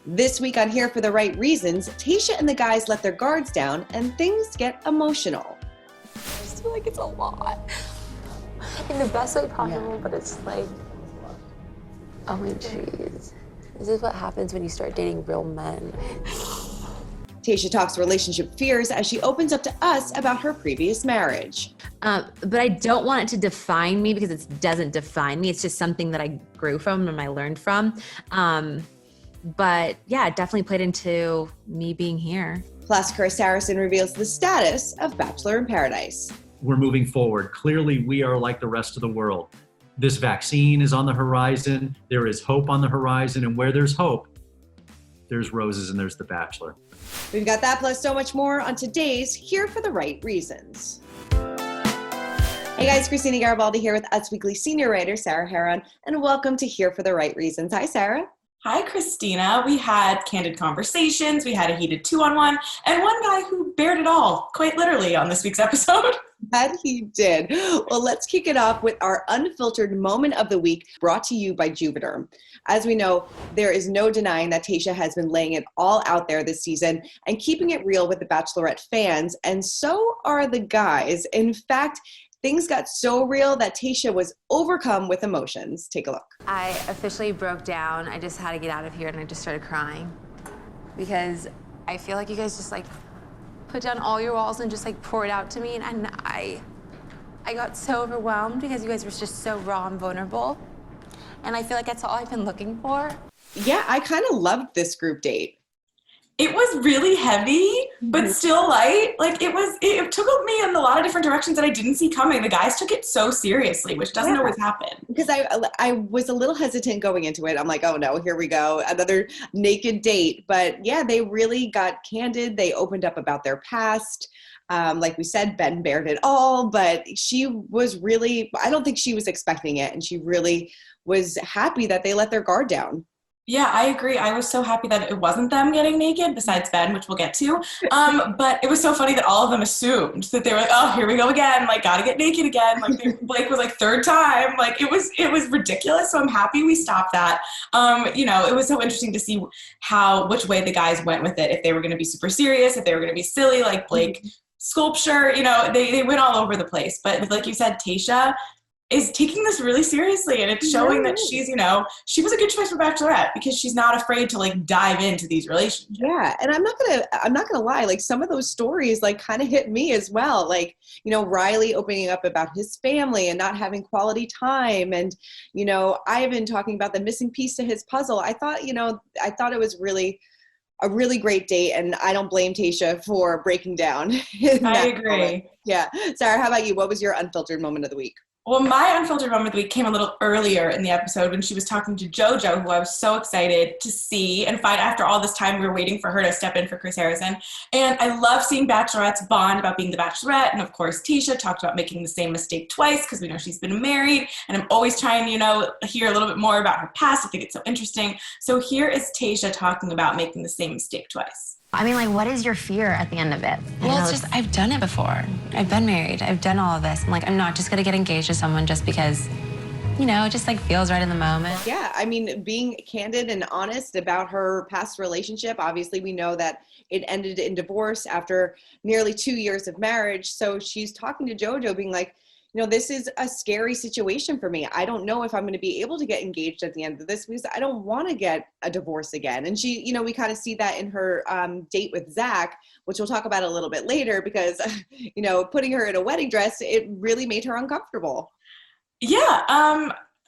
This week on Here for the Right Reasons, Tayshia and the guys let their guards down and things get emotional. I just feel like it's a lot. In the best way possible, but it's like, oh my jeez. This is what happens when you start dating real men. Tayshia talks relationship fears as she opens up to us about her previous marriage. But I don't want it to define me because it doesn't define me. It's just something that I grew from and I learned from. But yeah, it definitely played into me being here. Plus, Chris Harrison reveals the status of Bachelor in Paradise. We're moving forward. Clearly, we are like the rest of the world. This vaccine is on the horizon. There is hope on the horizon. And where there's hope, there's roses and there's the Bachelor. We've got that plus so much more on today's Here for the Right Reasons. Hey guys, Christina Garibaldi here with Us Weekly senior writer Sarah Heron, and welcome to Here for the Right Reasons. Hi, Sarah. Hi, Christina. We had candid conversations, we had a heated 2-on-1, and one guy who bared it all, quite literally, on this week's episode. That he did. Well, let's kick it off with our unfiltered moment of the week, brought to you by Juvederm. As we know, there is no denying that Tayshia has been laying it all out there this season and keeping it real with the Bachelorette fans, and so are the guys. In fact, things got so real that Tayshia was overcome with emotions. Take a look. I officially broke down. I just had to get out of here and I just started crying. Because I feel like you guys just like put down all your walls and just like poured out to me. And I got so overwhelmed because you guys were just so raw and vulnerable. And I feel like that's all I've been looking for. Yeah, I kind of loved this group date. It was really heavy, but still light. Like it took me in a lot of different directions that I didn't see coming. The guys took it so seriously, which doesn't always happen. Because I was a little hesitant going into it. I'm like, oh no, here we go. Another naked date. But yeah, they really got candid. They opened up about their past. Like we said, Ben bared it all, but she was really, I don't think she was expecting it. And she really was happy that they let their guard down. Yeah, I agree. I was so happy that it wasn't them getting naked, besides Ben, which we'll get to. But it was so funny that all of them assumed that they were like, oh, here we go again. Like, gotta get naked again. Like, Blake was like, third time. Like, it was ridiculous. So I'm happy we stopped that. It was so interesting to see which way the guys went with it. If they were going to be super serious, if they were going to be silly, like Blake sculpture, they went all over the place. But like you said, Tayshia is taking this really seriously, and it's showing that she's, she was a good choice for Bachelorette because she's not afraid to like dive into these relationships. Yeah, and I'm not gonna lie, like some of those stories like kind of hit me as well. Like, Riley opening up about his family and not having quality time, and Ivan talking about the missing piece to his puzzle. I thought it was really a really great date, and I don't blame Tayshia for breaking down. I agree. Moment. Yeah, Sarah, how about you? What was your unfiltered moment of the week? Well, my unfiltered moment of the week came a little earlier in the episode when she was talking to JoJo, who I was so excited to see and find after all this time we were waiting for her to step in for Chris Harrison. And I love seeing Bachelorettes bond about being the Bachelorette. And of course, Tayshia talked about making the same mistake twice because we know she's been married. And I'm always trying to, hear a little bit more about her past. I think it's so interesting. So here is Tayshia talking about making the same mistake twice. I mean, like, what is your fear at the end of it? Well, it's just, I've done it before. I've been married. I've done all of this. I'm like, I'm not just going to get engaged to someone just because, it just like feels right in the moment. Yeah, I mean, being candid and honest about her past relationship. Obviously, we know that it ended in divorce after nearly 2 years of marriage. So she's talking to JoJo being like, this is a scary situation for me. I don't know if I'm going to be able to get engaged at the end of this because I don't want to get a divorce again. And she, we kind of see that in her date with Zach, which we'll talk about a little bit later because, putting her in a wedding dress, it really made her uncomfortable. Yeah,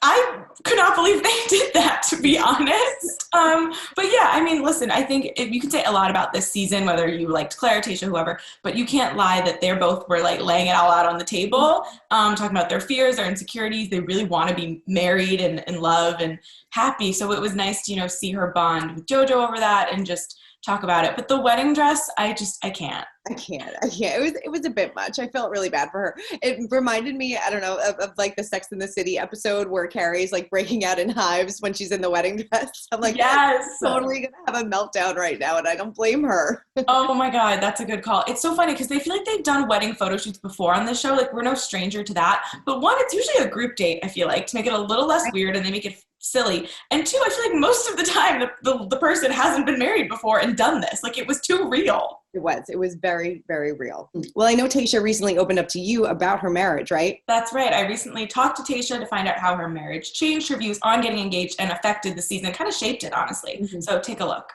I could not believe they did that, to be honest. But yeah, I mean, listen, I think you can say a lot about this season, whether you liked Claire, Tayshia, whoever, but you can't lie that they're both were like laying it all out on the table, talking about their fears, their insecurities. They really want to be married and in love and happy. So it was nice to, see her bond with JoJo over that and just talk about it. But the wedding dress, I can't. It was a bit much. I felt really bad for her. It reminded me, I don't know, of like the Sex and the City episode where Carrie's like breaking out in hives when she's in the wedding dress. I'm like, yes, I'm totally gonna have a meltdown right now, and I don't blame her. Oh my God, that's a good call. It's so funny because they feel like they've done wedding photo shoots before on this show. Like, we're no stranger to that. But one, it's usually a group date, I feel like, to make it a little less weird, and they make it silly. And two, I feel like most of the time the person hasn't been married before and done this. Like, it was too real. It was very, very real. Well, I know Tayshia recently opened up to you about her marriage, right? That's right. I recently talked to Tayshia to find out how her marriage changed her views on getting engaged and affected the season, kind of shaped it, honestly. So take a look.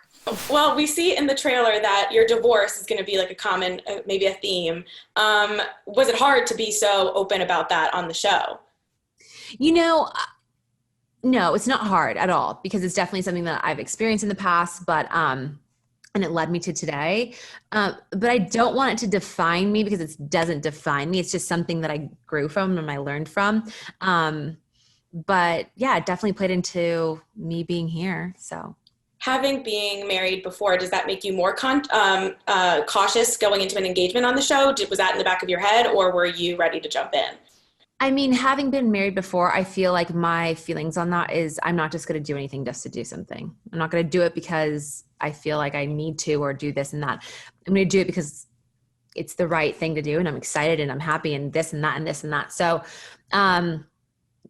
Well, we see in the trailer that your divorce is going to be like a common, maybe a theme. Was it hard to be so open about that on the show? No, it's not hard at all, because it's definitely something that I've experienced in the past, but and it led me to today. But I don't want it to define me, because it doesn't define me. It's just something that I grew from and I learned from. But yeah, it definitely played into me being here. So having being married before, does that make you more cautious going into an engagement on the show? Was that in the back of your head, or were you ready to jump in? I mean, having been married before, I feel like my feelings on that is I'm not just going to do anything just to do something. I'm not going to do it because I feel like I need to or do this and that. I'm going to do it because it's the right thing to do, and I'm excited and I'm happy and this and that and this and that. So,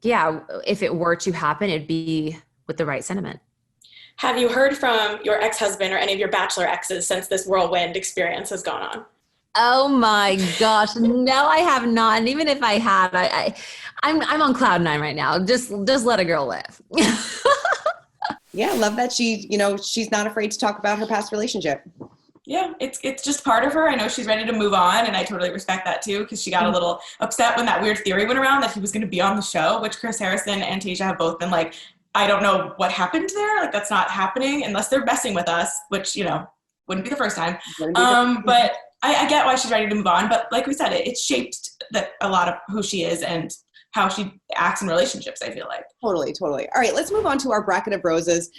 yeah, if it were to happen, it'd be with the right sentiment. Have you heard from your ex-husband or any of your Bachelor exes since this whirlwind experience has gone on? Oh my gosh. No, I have not. And even if I had, I'm on cloud nine right now. Just let a girl live. Yeah, I love that she's not afraid to talk about her past relationship. Yeah, it's just part of her. I know she's ready to move on, and I totally respect that too, because she got a little upset when that weird theory went around that he was going to be on the show, which Chris Harrison and Tayshia have both been like, I don't know what happened there. Like, that's not happening unless they're messing with us, which, wouldn't be the first time. But I get why she's ready to move on. But like we said, it shaped a lot of who she is and how she acts in relationships, I feel like. Totally. All right, let's move on to our bracket of roses.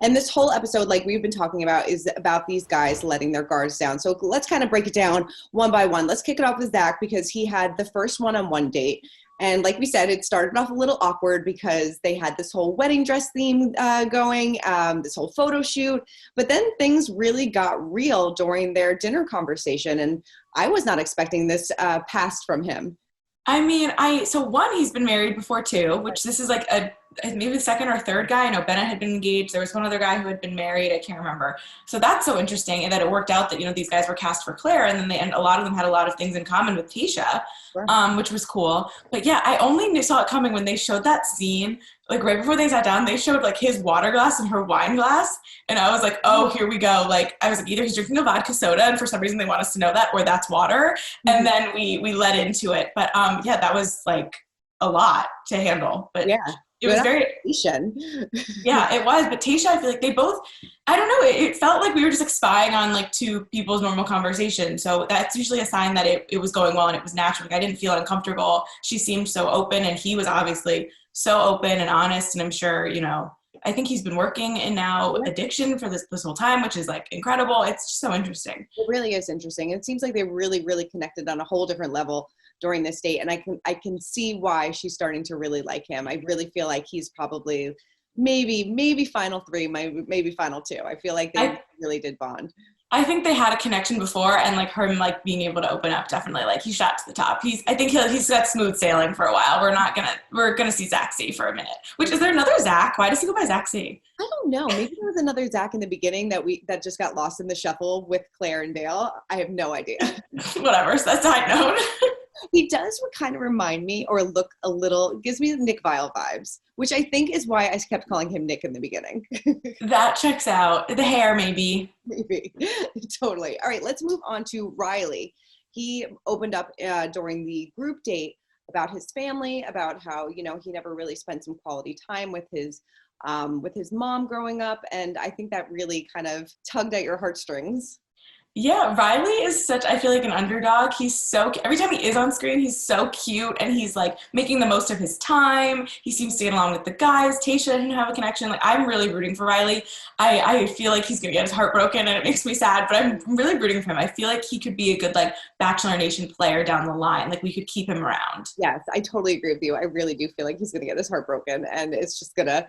And this whole episode, like we've been talking about, is about these guys letting their guards down. So let's kind of break it down one by one. Let's kick it off with Zach, because he had the first one-on-one date. And like we said, it started off a little awkward because they had this whole wedding dress theme going, this whole photo shoot. But then things really got real during their dinner conversation. And I was not expecting this past from him. I mean, he's been married before too, which this is like maybe the second or third guy. I know Bennett had been engaged. There was one other guy who had been married. I can't remember. So that's so interesting. And that it worked out that, these guys were cast for Claire, and then a lot of them had a lot of things in common with Tayshia, which was cool. But yeah, I only saw it coming when they showed that scene, like right before they sat down, they showed like his water glass and her wine glass. And I was like, oh, here we go. Like, I was like, either he's drinking a vodka soda, and for some reason they want us to know that, or that's water. And then we led into it. But yeah, that was like a lot to handle. But yeah. It was very, yeah, it was. But Tayshia, I feel like they both, I don't know, it felt like we were just like spying on like two people's normal conversation. So that's usually a sign that it was going well and it was natural. Like, I didn't feel uncomfortable. She seemed so open, and he was obviously so open and honest. And I'm sure, I think he's been working in now addiction for this whole time, which is like incredible. It's just so interesting. It really is interesting. It seems like they really, really connected on a whole different level during this date. And I can see why she's starting to really like him. I really feel like he's probably maybe final three, maybe final two. I feel like they really did bond. I think they had a connection before, and like him like being able to open up, definitely like he shot to the top. I think he's got smooth sailing for a while. We're gonna see Zach C for a minute. Which, is there another Zach? Why does he go by Zach C? I don't know. Maybe there was another Zach in the beginning that just got lost in the shuffle with Claire and Dale. I have no idea. Whatever. So that's side note. He does kind of remind me, or look a little, gives me Nick Viall vibes, which I think is why I kept calling him Nick in the beginning. That checks out. The hair, maybe. Maybe. Totally. All right, let's move on to Riley. He opened up during the group date about his family, about how, he never really spent some quality time with his mom growing up. And I think that really kind of tugged at your heartstrings. Yeah, Riley is I feel like an underdog. He's every time he is on screen, he's so cute, and he's like making the most of his time. He seems to get along with the guys. Tayshia didn't have a connection. Like, I'm really rooting for Riley. I feel like he's gonna get his heart broken, and it makes me sad, but I'm really rooting for him. I feel like he could be a good like Bachelor Nation player down the line. Like, we could keep him around. Yes, I totally agree with you. I really do feel like he's gonna get his heart broken, and it's just gonna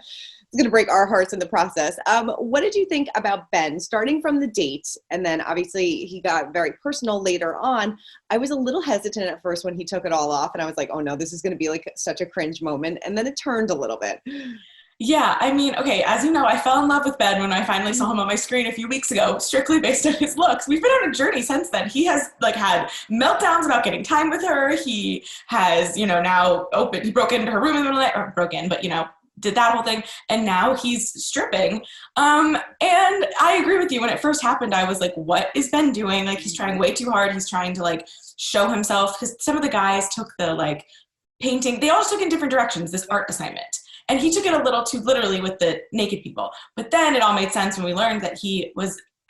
break our hearts in the process. What did you think about Ben, starting from the date, and then obviously he got very personal later on? I was a little hesitant at first when he took it all off, and I was like, oh no, this is going to be like such a cringe moment, and then it turned a little bit. Yeah, I mean, okay, as you know, I fell in love with Ben when I finally saw him on my screen a few weeks ago, strictly based on his looks. We've been on a journey since then. He has like had meltdowns about getting time with her. He has, now he broke into her room in the middle of the night, or broke in, but did that whole thing, and now he's stripping. And I agree with you. When it first happened, I was like, what is Ben doing? Like, he's trying way too hard. He's trying to like show himself, because some of the guys took the like painting, they all took in different directions, this art assignment. And he took it a little too literally with the naked people. But then it all made sense when we learned that he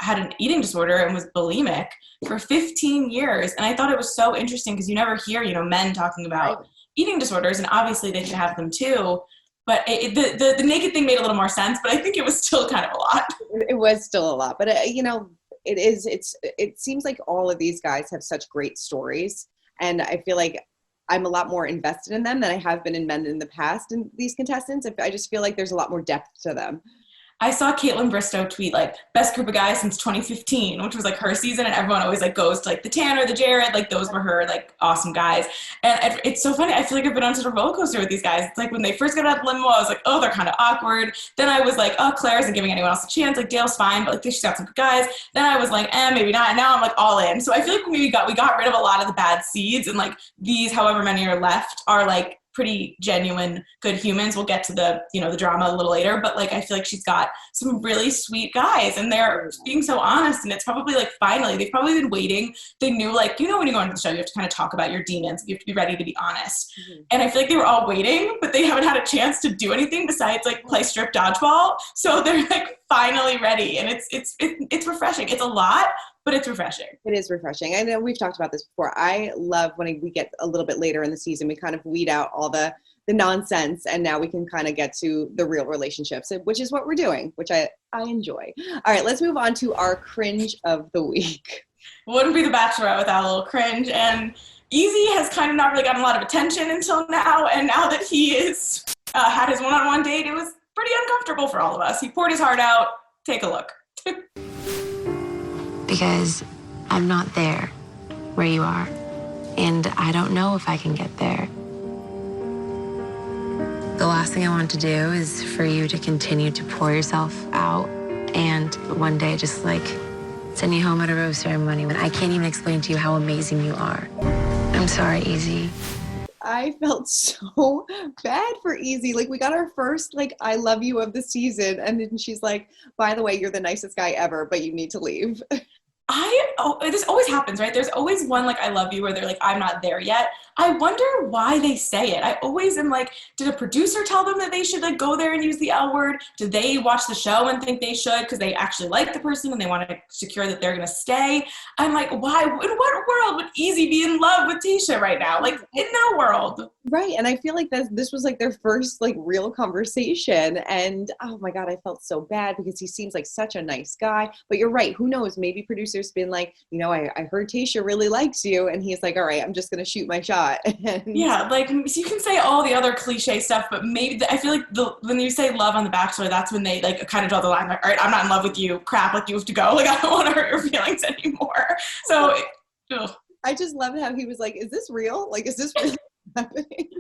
had an eating disorder and was bulimic for 15 years. And I thought it was so interesting because you never hear, men talking about eating disorders, and obviously they should have them too. But the naked thing made a little more sense, but I think it was still kind of a lot. It was still a lot, but it seems like all of these guys have such great stories, and I feel like I'm a lot more invested in them than I have been in men in the past in these contestants. I just feel like there's a lot more depth to them. I saw Caitlin Bristow tweet like best group of guys since 2015, which was like her season, and everyone always like goes to like the Tanner, the Jared, like those were her like awesome guys. And it's so funny. I feel like I've been on such a roller coaster with these guys. It's like when they first got out of limo, I was like, oh, they're kind of awkward. Then I was like, oh, Claire isn't giving anyone else a chance. Like Dale's fine, but like she's got some good guys. Then I was like, maybe not. And now I'm like all in. So I feel like we got rid of a lot of the bad seeds, and like these, however many are left, are like pretty genuine, good humans. We'll get to the, the drama a little later, but like, I feel like she's got some really sweet guys, and they're being so honest, and it's probably like, finally, they've probably been waiting. They knew like, when you go into the show, you have to kind of talk about your demons. You have to be ready to be honest. Mm-hmm. And I feel like they were all waiting, but they haven't had a chance to do anything besides like play strip dodgeball. So they're like finally ready. And it's refreshing. It's a lot, but it's refreshing. It is refreshing. I know we've talked about this before. I love when we get a little bit later in the season, we kind of weed out all the nonsense, and now we can kind of get to the real relationships, which is what we're doing, which I enjoy. All right, let's move on to our cringe of the week. Wouldn't be the Bachelorette without a little cringe. And Eazy has kind of not really gotten a lot of attention until now, and now that he is had his one-on-one date, it was pretty uncomfortable for all of us. He poured his heart out. Take a look. Because I'm not there where you are, and I don't know if I can get there. The last thing I want to do is for you to continue to pour yourself out and one day just like send you home at a rose ceremony when I can't even explain to you how amazing you are. I'm sorry, Eazy. I felt so bad for Eazy. Like, we got our first like I love you of the season, and then she's like, by the way, you're the nicest guy ever, but you need to leave. This always happens, right? There's always one like I love you where they're like, I'm not there yet. I wonder why they say it. I always am like, did a producer tell them that they should like go there and use the L word? Do they watch the show and think they should because they actually like the person and they want to secure that they're going to stay? I'm like, why? In what world would Eazy be in love with Tayshia right now? Like, in no world. Right. And I feel like this was like their first like real conversation. And oh my God, I felt so bad because he seems like such a nice guy. But you're right. Who knows? Maybe producers been like, I heard Tayshia really likes you. And he's like, all right, I'm just going to shoot my shot. Yeah, like you can say all the other cliche stuff, but maybe I feel like when you say love on The Bachelor, that's when they like kind of draw the line. Like, all right, I'm not in love with you. Crap, like you have to go. Like I don't want to hurt your feelings anymore. So, I just loved how he was like, "Is this real? Like, is this really happening?"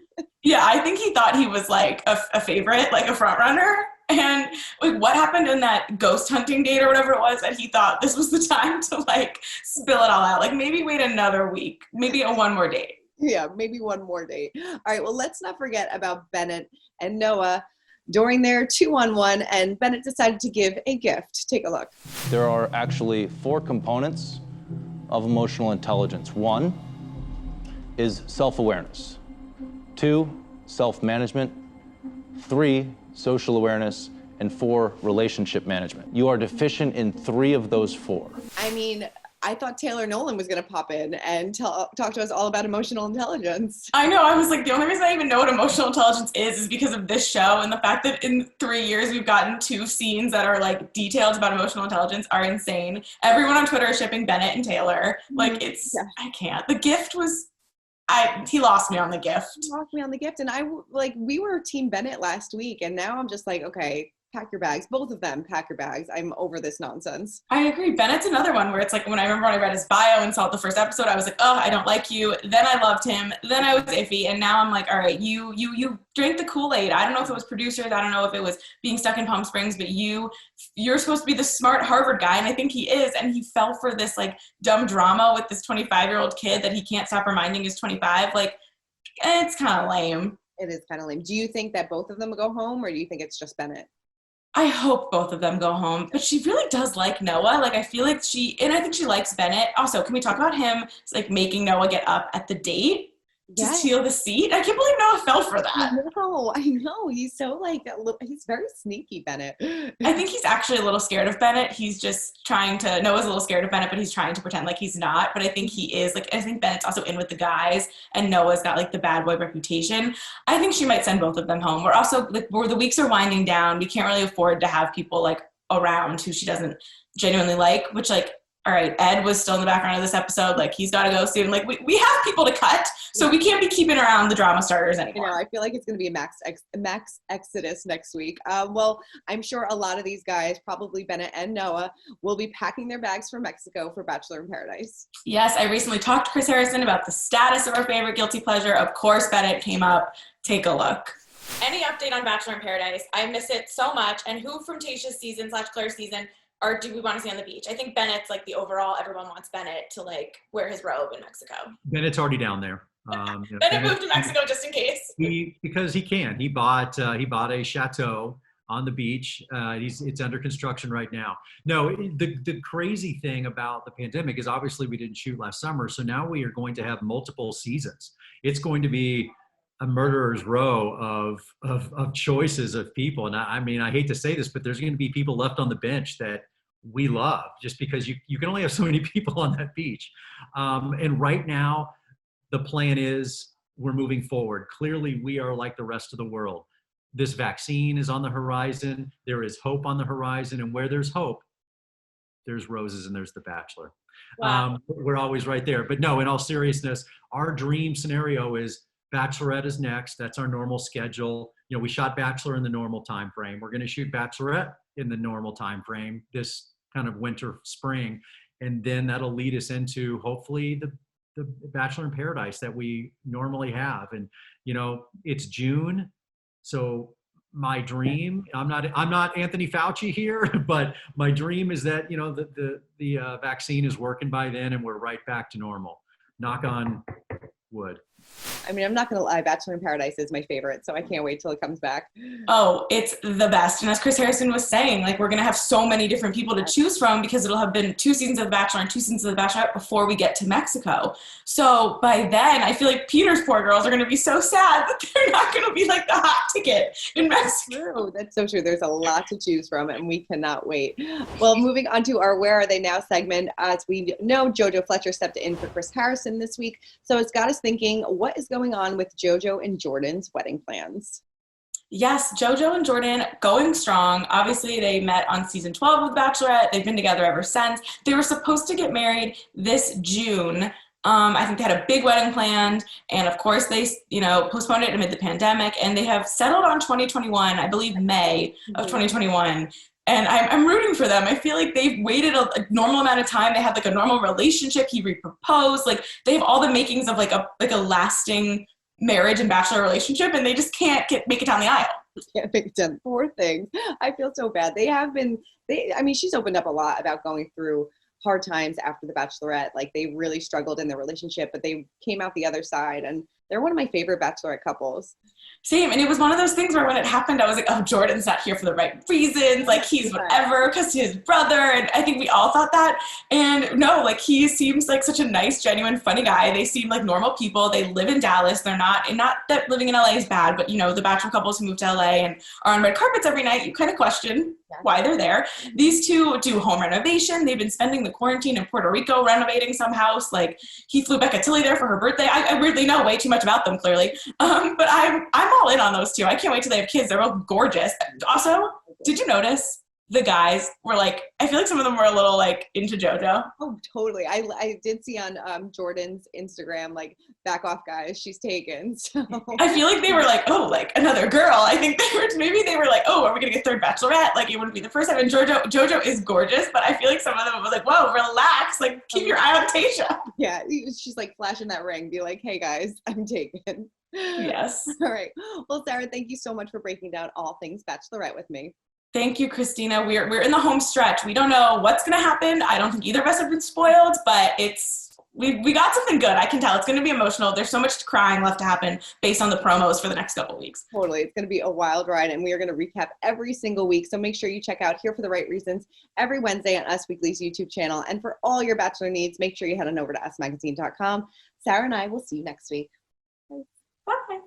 Yeah, I think he thought he was like a favorite, like a front runner. And like what happened in that ghost hunting date or whatever it was that he thought this was the time to like spill it all out. Like maybe wait another week, maybe one more date. Yeah, maybe one more date. All right, well, let's not forget about Bennett and Noah during their 2-on-1, and Bennett decided to give a gift. Take a look. There are actually 4 components of emotional intelligence. 1 is self-awareness. 2, self-management. 3, social awareness. And 4, relationship management. You are deficient in 3 of those 4. I mean, I thought Taylor Nolan was going to pop in and talk to us all about emotional intelligence. I know. I was like, the only reason I even know what emotional intelligence is because of this show, and the fact that in 3 years we've gotten 2 scenes that are like details about emotional intelligence are insane. Everyone on Twitter is shipping Bennett and Taylor. Like I can't. The gift was, he lost me on the gift. He lost me on the gift, and we were Team Bennett last week, and now I'm just like, okay, pack your bags. Both of them, pack your bags. I'm over this nonsense. I agree. Bennett's another one where it's like, when I read his bio and saw the first episode, I was like, oh, I don't like you. Then I loved him. Then I was iffy. And now I'm like, all right, you drank the Kool-Aid. I don't know if it was producers. I don't know if it was being stuck in Palm Springs, but you're supposed to be the smart Harvard guy. And I think he is. And he fell for this like dumb drama with this 25-year-old kid that he can't stop reminding is 25. Like, it's kind of lame. It is kind of lame. Do you think that both of them will go home, or do you think it's just Bennett? I hope both of them go home, but she really does like Noah. Like, I feel like I think she likes Bennett. Also, can we talk about him, like, making Noah get up at the date to steal the seat? I can't believe Noah fell for that. I know. He's so, like, he's very sneaky, Bennett. I think he's actually a little scared of Bennett. He's just Noah's a little scared of Bennett, but he's trying to pretend like he's not. But I think he is. Like, I think Bennett's also in with the guys, and Noah's got, like, the bad boy reputation. I think she might send both of them home. We're also, like, the weeks are winding down. We can't really afford to have people, like, around who she doesn't genuinely like, which, like, all right, Ed was still in the background of this episode. Like, he's got to go soon. Like, we have people to cut, so we can't be keeping around the drama starters anymore. I feel like it's going to be a max exodus next week. Well, I'm sure a lot of these guys, probably Bennett and Noah, will be packing their bags for Mexico for Bachelor in Paradise. Yes, I recently talked to Chris Harrison about the status of our favorite guilty pleasure. Of course, Bennett came up. Take a look. Any update on Bachelor in Paradise? I miss it so much. And who from Tayshia's season / Claire's season or do we want to see on the beach? I think Bennett's like the overall, everyone wants Bennett to like wear his robe in Mexico. Bennett's already down there. Bennett moved to Mexico just in case. Because he can. He bought a chateau on the beach. It's under construction right now. No, the crazy thing about the pandemic is obviously we didn't shoot last summer, so now we are going to have multiple seasons. It's going to be a murderer's row of choices of people. And I mean, I hate to say this, but there's going to be people left on the bench that we love just because you can only have so many people on that beach. And right now, the plan is we're moving forward. Clearly, we are like the rest of the world. This vaccine is on the horizon. There is hope on the horizon. And where there's hope, there's roses and there's the Bachelor. Wow. We're always right there. But no, in all seriousness, our dream scenario is Bachelorette is next. That's our normal schedule. You know, we shot Bachelor in the normal time frame. We're going to shoot Bachelorette in the normal time frame this kind of winter, spring. And then that'll lead us into hopefully the Bachelor in Paradise that we normally have. And, you know, it's June. So my dream, I'm not Anthony Fauci here, but my dream is that, you know, the vaccine is working by then and we're right back to normal. Knock on wood. I mean, I'm not going to lie, Bachelor in Paradise is my favorite, so I can't wait till it comes back. Oh, it's the best. And as Chris Harrison was saying, like, we're going to have so many different people to choose from because it'll have been 2 seasons of The Bachelor and 2 seasons of The Bachelorette before we get to Mexico. So by then, I feel like Peter's poor girls are going to be so sad that they're not going to be like the hot ticket in Mexico. That's so true. There's a lot to choose from, and we cannot wait. Well, moving on to our Where Are They Now segment. As we know, JoJo Fletcher stepped in for Chris Harrison this week. So it's got us thinking, what is going on with JoJo and Jordan's wedding plans? Yes, JoJo and Jordan going strong. Obviously, they met on season 12 of The Bachelorette. They've been together ever since. They were supposed to get married this June. I think they had a big wedding planned, and of course they, postponed it amid the pandemic, and they have settled on 2021, I believe May of 2021. And I'm rooting for them. I feel like they've waited a normal amount of time. They had like a normal relationship. He reproposed. Like they have all the makings of like a lasting marriage and Bachelor relationship, and they just can't make it down the aisle. Can't make it down. Poor things. I feel so bad. She's opened up a lot about going through hard times after The Bachelorette. Like they really struggled in their relationship, but they came out the other side, and they're one of my favorite Bachelorette couples. Same. And it was one of those things where when it happened, I was like, oh, Jordan's not here for the right reasons. Like he's whatever because his brother. And I think we all thought that. And no, like he seems like such a nice, genuine, funny guy. They seem like normal people. They live in Dallas. They're not that living in LA is bad, but the Bachelor couples who move to LA and are on red carpets every night, you kind of question why they're there. These two do home renovation. They've been spending the quarantine in Puerto Rico renovating some house. Like he flew Becca Tilly there for her birthday. I weirdly know way too much about them clearly. But I'm all in on those two. I can't wait till they have kids. They're both gorgeous. Also, did you notice the guys were like, I feel like some of them were a little like into JoJo. Oh, totally. I did see on Jordan's Instagram, like, back off, guys, she's taken. So I feel like they were like, oh, like another girl. I think maybe they were like, oh, are we gonna get third Bachelorette? Like, it wouldn't be the first time. And JoJo is gorgeous, but I feel like some of them was like, whoa, relax, like keep your eye on Tayshia. yeah, she's like flashing that ring, be like, hey guys, I'm taken. Yes. All right. Well, Sarah, thank you so much for breaking down all things Bachelorette with me. Thank you, Christina. We're in the home stretch. We don't know what's gonna happen. I don't think either of us have been spoiled, but we got something good. I can tell it's gonna be emotional. There's so much crying left to happen based on the promos for the next couple weeks. Totally. It's gonna be a wild ride, and we are gonna recap every single week. So make sure you check out Here for the Right Reasons every Wednesday on Us Weekly's YouTube channel. And for all your Bachelor needs, make sure you head on over to usmagazine.com. Sarah and I will see you next week. Bye.